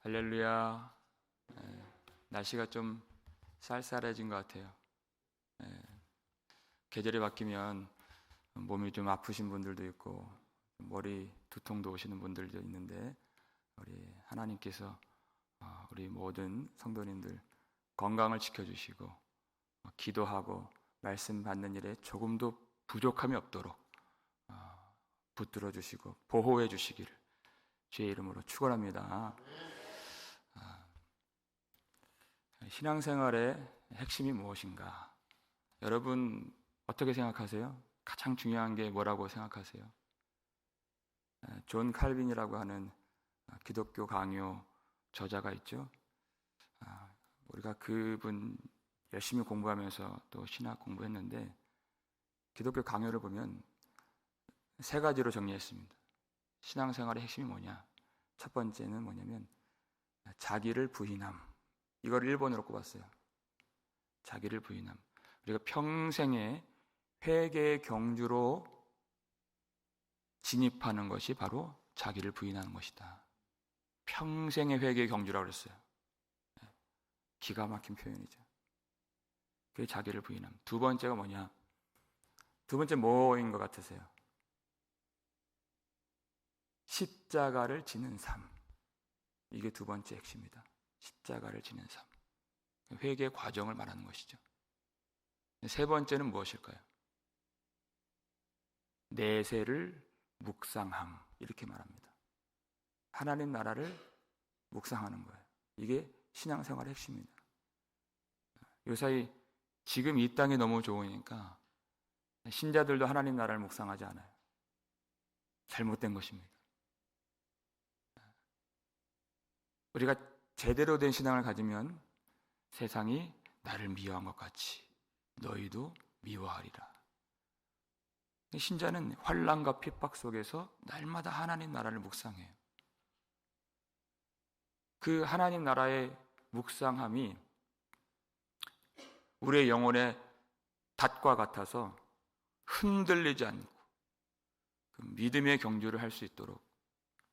할렐루야. 날씨가 좀 쌀쌀해진 것 같아요. 계절이 바뀌면 몸이 좀 아프신 분들도 있고 머리 두통도 오시는 분들도 있는데, 우리 하나님께서 우리 모든 성도님들 건강을 지켜주시고 기도하고 말씀 받는 일에 조금도 부족함이 없도록 붙들어 주시고 보호해 주시기를 주의 이름으로 축원합니다. 신앙생활의 핵심이 무엇인가? 여러분 어떻게 생각하세요? 가장 중요한 게 뭐라고 생각하세요? 존 칼빈이라고 하는 기독교 강요 저자가 있죠. 우리가 그분 열심히 공부하면서 또 신학 공부했는데, 기독교 강요를 보면 세 가지로 정리했습니다. 신앙생활의 핵심이 뭐냐? 첫 번째는 뭐냐면 자기를 부인함. 이걸 1번으로 꼽았어요. 자기를 부인함. 우리가 평생의 회개의 경주로 진입하는 것이 바로 자기를 부인하는 것이다. 평생의 회개의 경주라고 그랬어요. 기가 막힌 표현이죠. 그게 자기를 부인함. 두 번째가 뭐냐? 두 번째 뭐인 것 같으세요? 십자가를 지는 삶. 이게 두 번째 핵심이다. 십자가를 지는 삶. 회개의 과정을 말하는 것이죠. 세 번째는 무엇일까요? 내세를 묵상함. 이렇게 말합니다. 하나님 나라를 묵상하는 거예요. 이게 신앙생활의 핵심입니다. 요사이 지금 이 땅이 너무 좋으니까 신자들도 하나님 나라를 묵상하지 않아요. 잘못된 것입니다. 우리가 제대로 된 신앙을 가지면 세상이 나를 미워한 것 같이 너희도 미워하리라. 신자는 환난과 핍박 속에서 날마다 하나님 나라를 묵상해요. 그 하나님 나라의 묵상함이 우리의 영혼의 닷과 같아서 흔들리지 않고 그 믿음의 경주를 할 수 있도록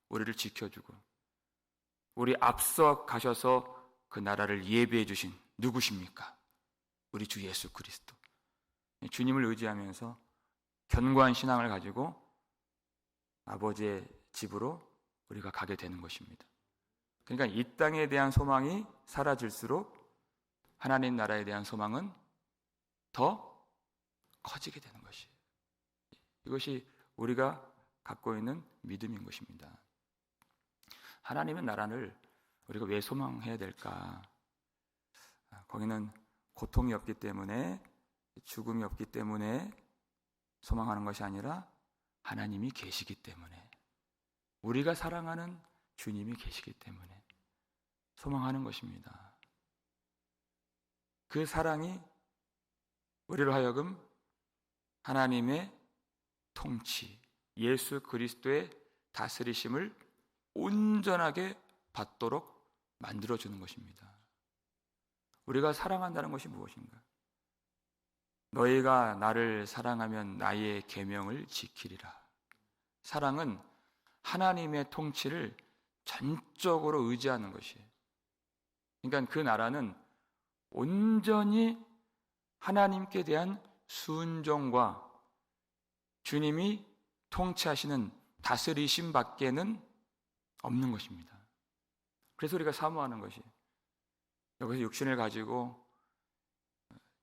우리를 지켜주고, 우리 앞서 가셔서 그 나라를 예비해 주신 누구십니까? 우리 주 예수 그리스도. 주님을 의지하면서 견고한 신앙을 가지고 아버지의 집으로 우리가 가게 되는 것입니다. 그러니까 이 땅에 대한 소망이 사라질수록 하나님 나라에 대한 소망은 더 커지게 되는 것이에요. 이것이 우리가 갖고 있는 믿음인 것입니다. 하나님의 나라를 우리가 왜 소망해야 될까? 거기는 고통이 없기 때문에, 죽음이 없기 때문에 소망하는 것이 아니라 하나님이 계시기 때문에, 우리가 사랑하는 주님이 계시기 때문에 소망하는 것입니다. 그 사랑이 우리로 하여금 하나님의 통치, 예수 그리스도의 다스리심을 온전하게 받도록 만들어주는 것입니다. 우리가 사랑한다는 것이 무엇인가? 너희가 나를 사랑하면 나의 계명을 지키리라. 사랑은 하나님의 통치를 전적으로 의지하는 것이에요. 그러니까 그 나라는 온전히 하나님께 대한 순종과 주님이 통치하시는 다스리심 밖에는 없는 것입니다. 그래서 우리가 사모하는 것이, 여기서 육신을 가지고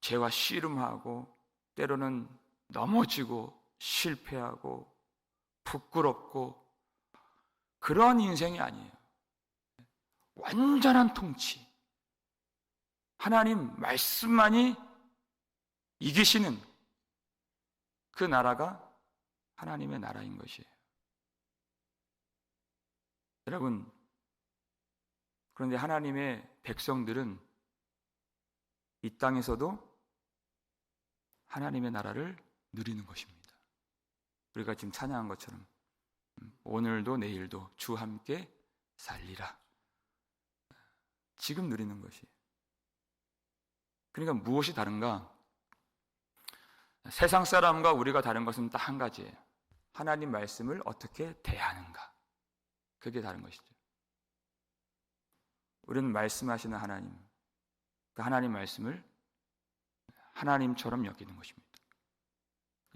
죄와 씨름하고 때로는 넘어지고 실패하고 부끄럽고 그런 인생이 아니에요. 완전한 통치, 하나님 말씀만이 이기시는 그 나라가 하나님의 나라인 것이에요. 여러분, 그런데 하나님의 백성들은 이 땅에서도 하나님의 나라를 누리는 것입니다. 우리가 지금 찬양한 것처럼 오늘도 내일도 주 함께 살리라. 지금 누리는 것이에요. 그러니까 무엇이 다른가? 세상 사람과 우리가 다른 것은 딱 한 가지예요. 하나님 말씀을 어떻게 대하는가. 그게 다른 것이죠. 우리는 말씀하시는 하나님, 그 하나님 말씀을 하나님처럼 여기는 것입니다.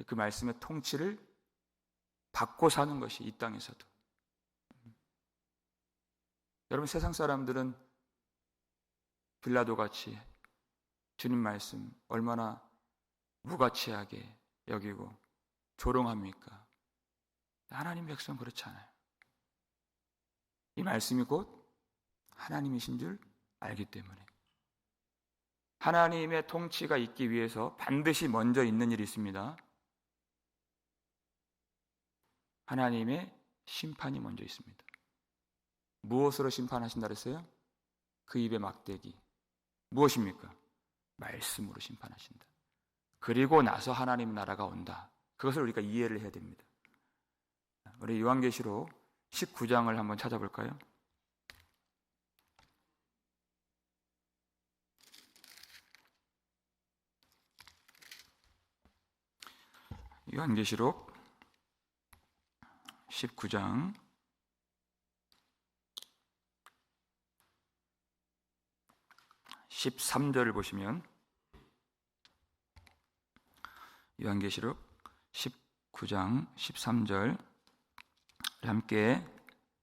그 말씀의 통치를 받고 사는 것이 이 땅에서도. 여러분, 세상 사람들은 빌라도 같이 주님 말씀 얼마나 무가치하게 여기고 조롱합니까? 하나님 백성 그렇지 않아요. 이 말씀이 곧 하나님이신 줄 알기 때문에. 하나님의 통치가 있기 위해서 반드시 먼저 있는 일이 있습니다. 하나님의 심판이 먼저 있습니다. 무엇으로 심판하신다 그랬어요? 그 입의 막대기. 무엇입니까? 말씀으로 심판하신다. 그리고 나서 하나님 나라가 온다. 그것을 우리가 이해를 해야 됩니다. 우리 요한계시록 19장을 한번 찾아볼까요? 요한계시록 19장 13절을 보시면, 요한계시록 19장 13절 함께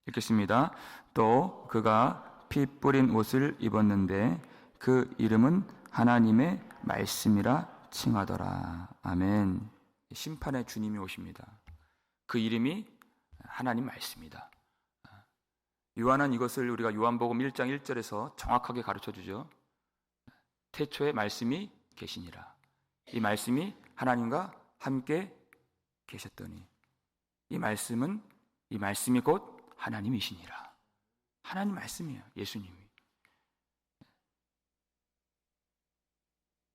읽겠습니다. 또 그가 피 뿌린 옷을 입었는데 그 이름은 하나님의 말씀이라 칭하더라. 아멘. 심판의 주님이 오십니다. 그 이름이 하나님 말씀이다. 요한은 이것을 우리가 요한복음 1장 1절에서 정확하게 가르쳐주죠. 태초에 말씀이 계시니라. 이 말씀이 하나님과 함께 계셨더니 이 말씀이 곧 하나님이시니라. 하나님 말씀이에요. 예수님이.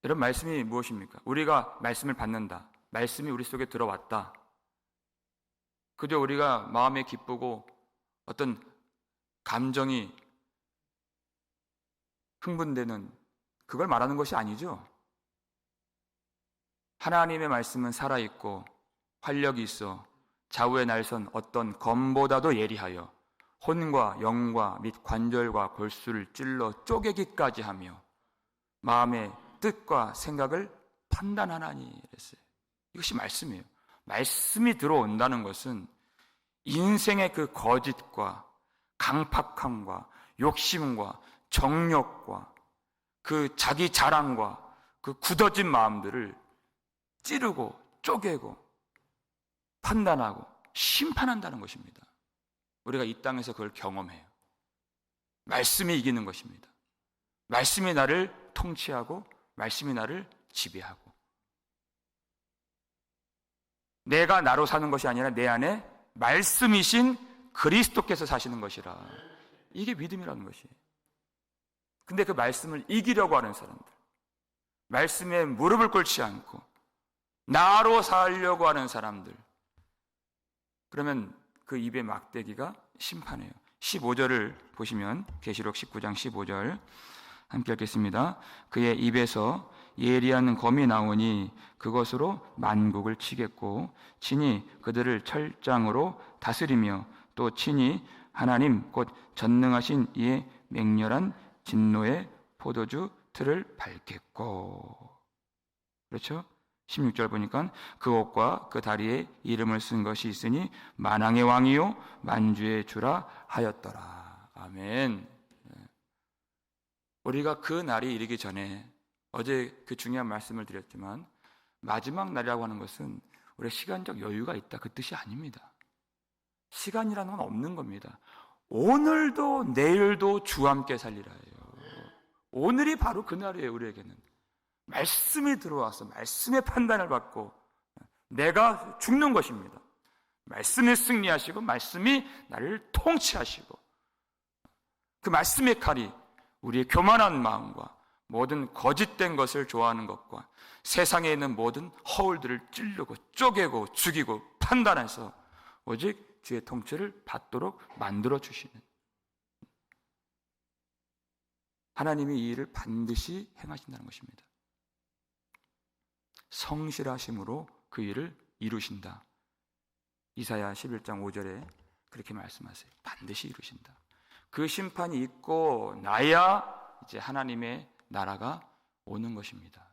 여러분, 말씀이 무엇입니까? 우리가 말씀을 받는다. 말씀이 우리 속에 들어왔다. 그저 우리가 마음에 기쁘고 어떤 감정이 흥분되는 그걸 말하는 것이 아니죠. 하나님의 말씀은 살아있고 활력이 있어 좌우에 날선 어떤 검보다도 예리하여 혼과 영과 및 관절과 골수를 찔러 쪼개기까지 하며 마음의 뜻과 생각을 판단하나니 이랬어요. 이것이 말씀이에요. 말씀이 들어온다는 것은 인생의 그 거짓과 강팍함과 욕심과 정욕과 그 자기 자랑과 그 굳어진 마음들을 찌르고 쪼개고 판단하고 심판한다는 것입니다. 우리가 이 땅에서 그걸 경험해요. 말씀이 이기는 것입니다. 말씀이 나를 통치하고 말씀이 나를 지배하고, 내가 나로 사는 것이 아니라 내 안에 말씀이신 그리스도께서 사시는 것이라. 이게 믿음이라는 것이에요. 근데 그 말씀을 이기려고 하는 사람들, 말씀에 무릎을 꿇지 않고 나로 살려고 하는 사람들, 그러면 그 입의 막대기가 심판해요. 15절을 보시면, 계시록 19장 15절 함께 읽겠습니다. 그의 입에서 예리한 검이 나오니 그것으로 만국을 치겠고 친히 그들을 철장으로 다스리며 또 친히 하나님 곧 전능하신 이의 맹렬한 진노의 포도주 틀을 밟겠고. 그렇죠? 16절 보니까 그 옷과 그 다리에 이름을 쓴 것이 있으니 만왕의 왕이요 만주의 주라 하였더라. 아멘. 우리가 그 날이 이르기 전에, 어제 그 중요한 말씀을 드렸지만 마지막 날이라고 하는 것은 우리가 시간적 여유가 있다, 그 뜻이 아닙니다. 시간이라는 건 없는 겁니다. 오늘도 내일도 주와 함께 살리라 해요. 오늘이 바로 그날이에요. 우리에게는 말씀이 들어와서 말씀의 판단을 받고 내가 죽는 것입니다. 말씀이 승리하시고 말씀이 나를 통치하시고 그 말씀의 칼이 우리의 교만한 마음과 모든 거짓된 것을 좋아하는 것과 세상에 있는 모든 허울들을 찌르고 쪼개고 죽이고 판단해서 오직 주의 통치를 받도록 만들어 주시는 하나님이 이 일을 반드시 행하신다는 것입니다. 성실하심으로 그 일을 이루신다. 이사야 11장 5절에 그렇게 말씀하세요. 반드시 이루신다. 그 심판이 있고 나야 이제 하나님의 나라가 오는 것입니다.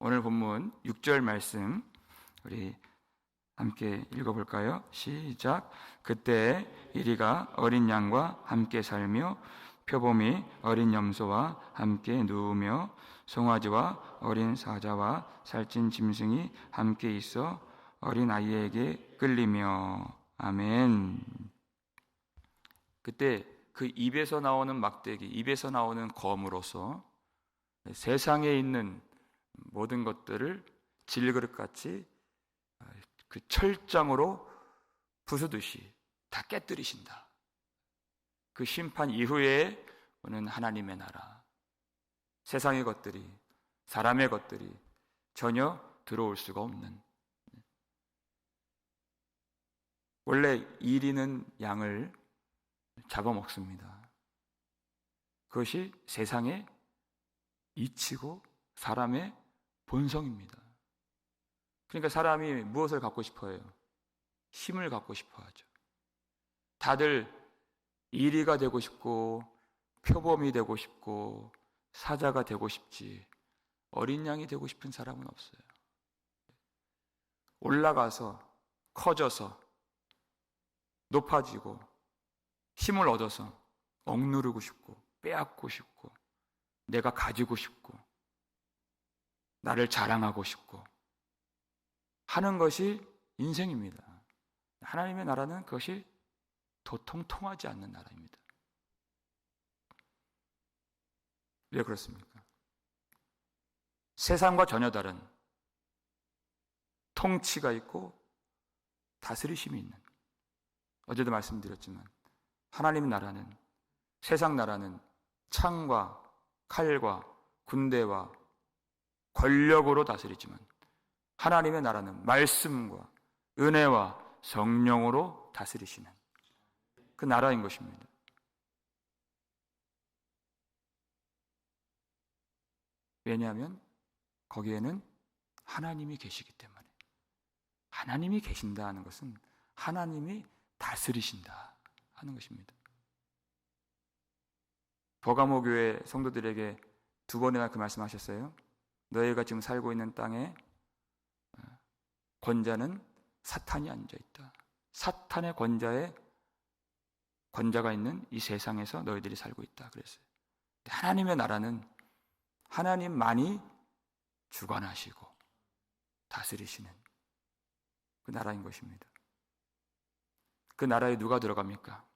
오늘 본문 6절 말씀 우리 함께 읽어볼까요? 시작. 그때 이리가 어린 양과 함께 살며 표범이 어린 염소와 함께 누우며 송아지와 어린 사자와 살찐 짐승이 함께 있어 어린 아이에게 끌리며. 아멘. 그때 그 입에서 나오는 막대기, 입에서 나오는 검으로서 세상에 있는 모든 것들을 질그릇같이 그 철장으로 부수듯이 다 깨뜨리신다. 그 심판 이후에 오는 하나님의 나라, 세상의 것들이, 사람의 것들이 전혀 들어올 수가 없는, 원래 이리는 양을 잡아먹습니다. 그것이 세상의 이치고 사람의 본성입니다. 그러니까 사람이 무엇을 갖고 싶어 해요? 힘을 갖고 싶어 하죠. 다들 이리가 되고 싶고 표범이 되고 싶고 사자가 되고 싶지 어린 양이 되고 싶은 사람은 없어요. 올라가서 커져서 높아지고 힘을 얻어서 억누르고 싶고 빼앗고 싶고 내가 가지고 싶고 나를 자랑하고 싶고 하는 것이 인생입니다. 하나님의 나라는 그것이 도통 통하지 않는 나라입니다. 왜 그렇습니까? 세상과 전혀 다른 통치가 있고 다스리심이 있는, 어제도 말씀드렸지만 하나님 나라는, 세상 나라는 창과 칼과 군대와 권력으로 다스리지만 하나님의 나라는 말씀과 은혜와 성령으로 다스리시는 그 나라인 것입니다. 왜냐하면 거기에는 하나님이 계시기 때문에. 하나님이 계신다는 것은 하나님이 다스리신다 하는 것입니다. 버가모 교회 성도들에게 2번이나 그 말씀하셨어요. 너희가 지금 살고 있는 땅에 권자는 사탄이 앉아있다. 사탄의 권자가 있는 이 세상에서 너희들이 살고 있다 그랬어요. 하나님의 나라는 하나님만이 주관하시고 다스리시는 그 나라인 것입니다. 그 나라에 누가 들어갑니까?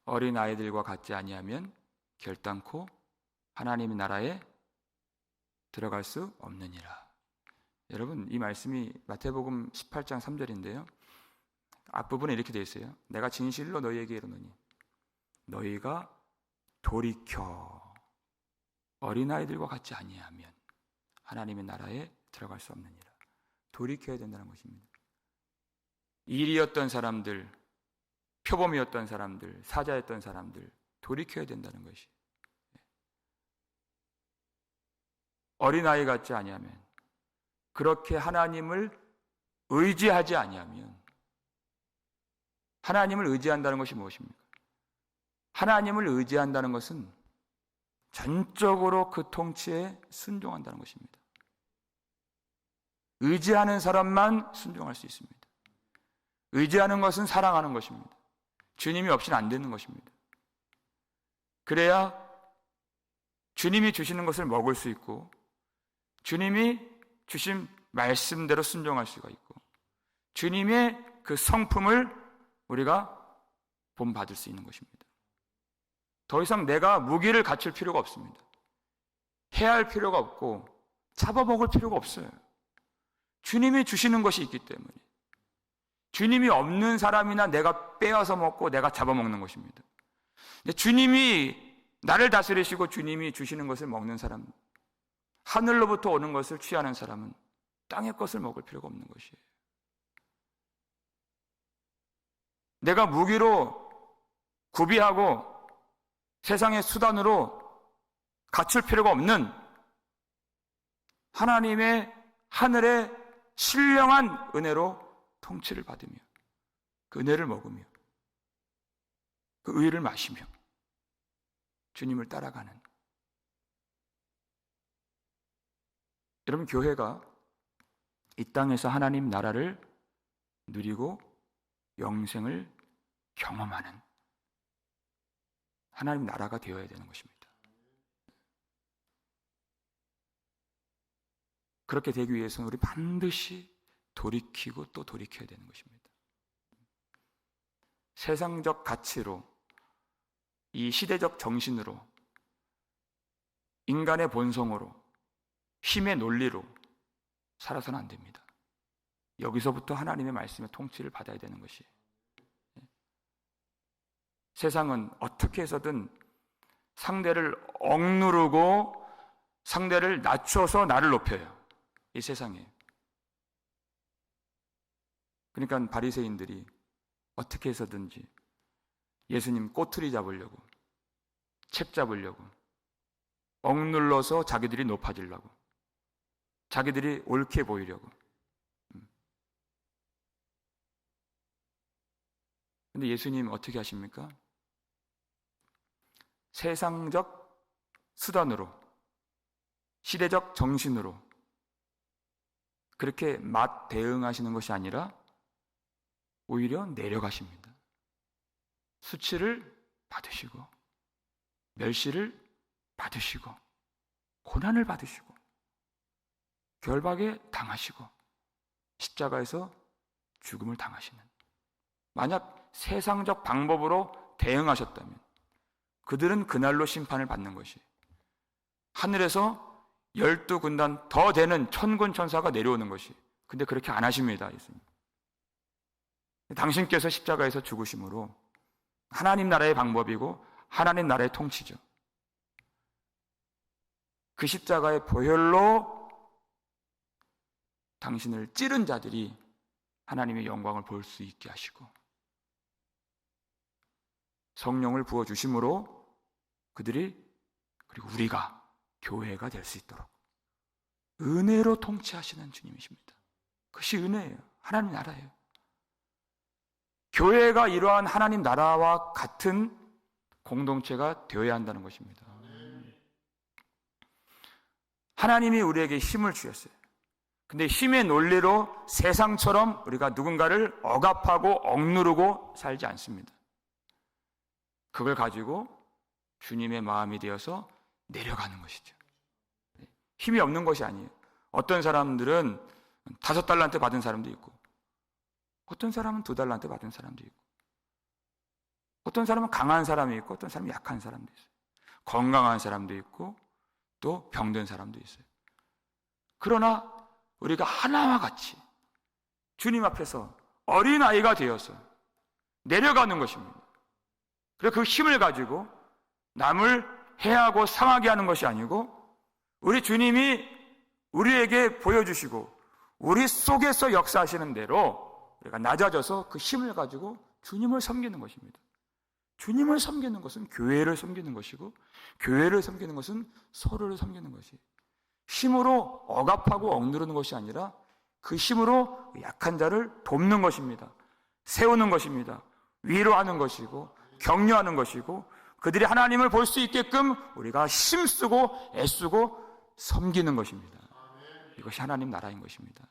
어린 아이들과 같지 아니하면 결단코 하나님의 나라에 들어갈 수 없느니라. 여러분, 이 말씀이 마태복음 18장 3절인데요. 앞부분에 이렇게 되어 있어요. 내가 진실로 너희에게 이르노니 너희가 돌이켜 어린아이들과 같지 아니하면 하나님의 나라에 들어갈 수 없느니라. 돌이켜야 된다는 것입니다. 일이었던 사람들, 표범이었던 사람들, 사자였던 사람들 돌이켜야 된다는 것이. 어린아이 같지 아니하면, 그렇게 하나님을 의지하지 아니하면, 하나님을 의지한다는 것이 무엇입니까? 하나님을 의지한다는 것은 전적으로 그 통치에 순종한다는 것입니다. 의지하는 사람만 순종할 수 있습니다. 의지하는 것은 사랑하는 것입니다. 주님이 없이는 안 되는 것입니다. 그래야 주님이 주시는 것을 먹을 수 있고 주님이 주신 말씀대로 순종할 수가 있고 주님의 그 성품을 우리가 본받을 수 있는 것입니다. 더 이상 내가 무기를 갖출 필요가 없습니다. 해야 할 필요가 없고 잡아먹을 필요가 없어요. 주님이 주시는 것이 있기 때문에. 주님이 없는 사람이나 내가 빼앗아 먹고 내가 잡아먹는 것입니다. 근데 주님이 나를 다스리시고 주님이 주시는 것을 먹는 사람, 하늘로부터 오는 것을 취하는 사람은 땅의 것을 먹을 필요가 없는 것이에요. 내가 무기로 구비하고 세상의 수단으로 갖출 필요가 없는 하나님의 하늘의 신령한 은혜로 통치를 받으며 그 은혜를 먹으며 그 의를 마시며 주님을 따라가는, 여러분, 교회가 이 땅에서 하나님 나라를 누리고 영생을 경험하는 하나님 나라가 되어야 되는 것입니다. 그렇게 되기 위해서는 우리 반드시 돌이키고 또 돌이켜야 되는 것입니다. 세상적 가치로, 이 시대적 정신으로, 인간의 본성으로, 힘의 논리로 살아서는 안 됩니다. 여기서부터 하나님의 말씀의 통치를 받아야 되는 것이, 세상은 어떻게 해서든 상대를 억누르고 상대를 낮춰서 나를 높여요. 이 세상에. 그러니까 바리새인들이 어떻게 해서든지 예수님 꼬투리 잡으려고, 책 잡으려고, 억눌러서 자기들이 높아지려고, 자기들이 옳게 보이려고. 근데 예수님 어떻게 하십니까? 세상적 수단으로, 시대적 정신으로 그렇게 맞대응하시는 것이 아니라 오히려 내려가십니다. 수치를 받으시고 멸시를 받으시고 고난을 받으시고 결박에 당하시고 십자가에서 죽음을 당하시는, 만약 세상적 방법으로 대응하셨다면 그들은 그날로 심판을 받는 것이, 하늘에서 12군단 더 되는 천군 천사가 내려오는 것이, 근데 그렇게 안 하십니다. 예수님. 당신께서 십자가에서 죽으심으로 하나님 나라의 방법이고 하나님 나라의 통치죠. 그 십자가의 보혈로 당신을 찌른 자들이 하나님의 영광을 볼 수 있게 하시고 성령을 부어주심으로 그들이, 그리고 우리가 교회가 될 수 있도록 은혜로 통치하시는 주님이십니다. 그것이 은혜예요. 하나님 나라예요. 교회가 이러한 하나님 나라와 같은 공동체가 되어야 한다는 것입니다. 하나님이 우리에게 힘을 주셨어요. 근데 힘의 논리로 세상처럼 우리가 누군가를 억압하고 억누르고 살지 않습니다. 그걸 가지고 주님의 마음이 되어서 내려가는 것이죠. 힘이 없는 것이 아니에요. 어떤 사람들은 5달란트 받은 사람도 있고, 어떤 사람은 2달란트 받은 사람도 있고, 어떤 사람은 강한 사람이 있고, 어떤 사람은 약한 사람도 있어요. 건강한 사람도 있고, 또 병든 사람도 있어요. 그러나 우리가 하나와 같이 주님 앞에서 어린아이가 되어서 내려가는 것입니다. 그래서 그 힘을 가지고 남을 해하고 상하게 하는 것이 아니고, 우리 주님이 우리에게 보여주시고 우리 속에서 역사하시는 대로 우리가 낮아져서 그 힘을 가지고 주님을 섬기는 것입니다. 주님을 섬기는 것은 교회를 섬기는 것이고, 교회를 섬기는 것은 서로를 섬기는 것이, 힘으로 억압하고 억누르는 것이 아니라 그 힘으로 약한 자를 돕는 것입니다. 세우는 것입니다. 위로하는 것이고 격려하는 것이고, 그들이 하나님을 볼 수 있게끔 우리가 힘쓰고 애쓰고 섬기는 것입니다. 이것이 하나님 나라인 것입니다.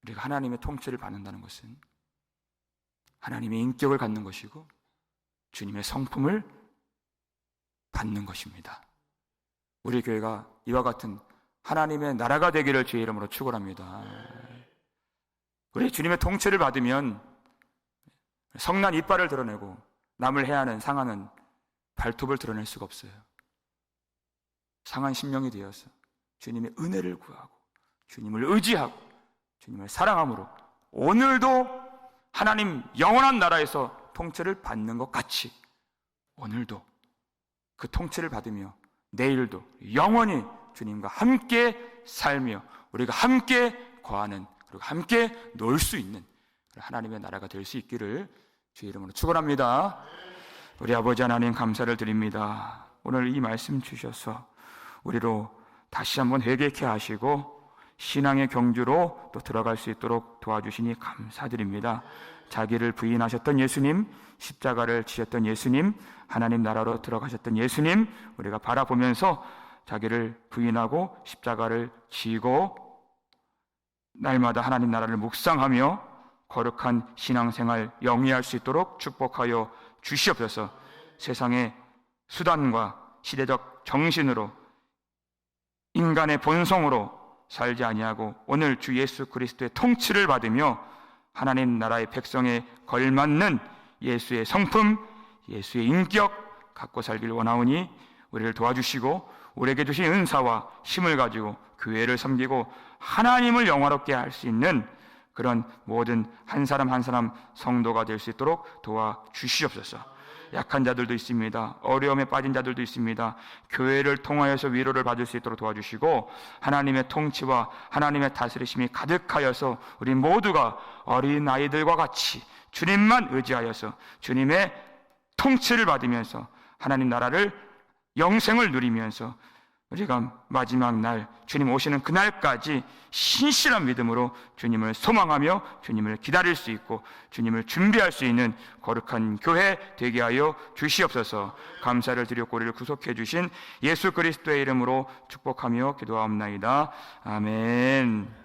우리가 하나님의 통치를 받는다는 것은 하나님의 인격을 갖는 것이고 주님의 성품을 받는 것입니다. 우리 교회가 이와 같은 하나님의 나라가 되기를 주의 이름으로 축원합니다. 우리 주님의 통치를 받으면 성난 이빨을 드러내고 남을 해하는 상하는 발톱을 드러낼 수가 없어요. 상한 심령이 되어서 주님의 은혜를 구하고 주님을 의지하고 주님을 사랑함으로 오늘도 하나님 영원한 나라에서 통치를 받는 것 같이 오늘도 그 통치를 받으며 내일도 영원히 주님과 함께 살며 우리가 함께 거하는, 그리고 함께 놀 수 있는 하나님의 나라가 될 수 있기를 주의 이름으로 축원합니다. 우리 아버지 하나님 감사를 드립니다. 오늘 이 말씀 주셔서 우리로 다시 한번 회개케 하시고 신앙의 경주로 또 들어갈 수 있도록 도와주시니 감사드립니다. 자기를 부인하셨던 예수님, 십자가를 지셨던 예수님, 하나님 나라로 들어가셨던 예수님, 우리가 바라보면서 자기를 부인하고 십자가를 지고 날마다 하나님 나라를 묵상하며 거룩한 신앙생활 영위할 수 있도록 축복하여 주시옵소서. 세상의 수단과 시대적 정신으로 인간의 본성으로 살지 아니하고 오늘 주 예수 그리스도의 통치를 받으며 하나님 나라의 백성에 걸맞는 예수의 성품, 예수의 인격 갖고 살길 원하오니 우리를 도와주시고 우리에게 주신 은사와 힘을 가지고 교회를 섬기고 하나님을 영화롭게 할 수 있는 그런 모든 한 사람 한 사람 성도가 될 수 있도록 도와주시옵소서. 약한 자들도 있습니다. 어려움에 빠진 자들도 있습니다. 교회를 통하여서 위로를 받을 수 있도록 도와주시고 하나님의 통치와 하나님의 다스리심이 가득하여서 우리 모두가 어린 아이들과 같이 주님만 의지하여서 주님의 통치를 받으면서 하나님 나라를 영생을 누리면서 우리가 마지막 날 주님 오시는 그날까지 신실한 믿음으로 주님을 소망하며 주님을 기다릴 수 있고 주님을 준비할 수 있는 거룩한 교회 되게 하여 주시옵소서. 감사를 드렸고 우리를 구속해 주신 예수 그리스도의 이름으로 축복하며 기도하옵나이다. 아멘.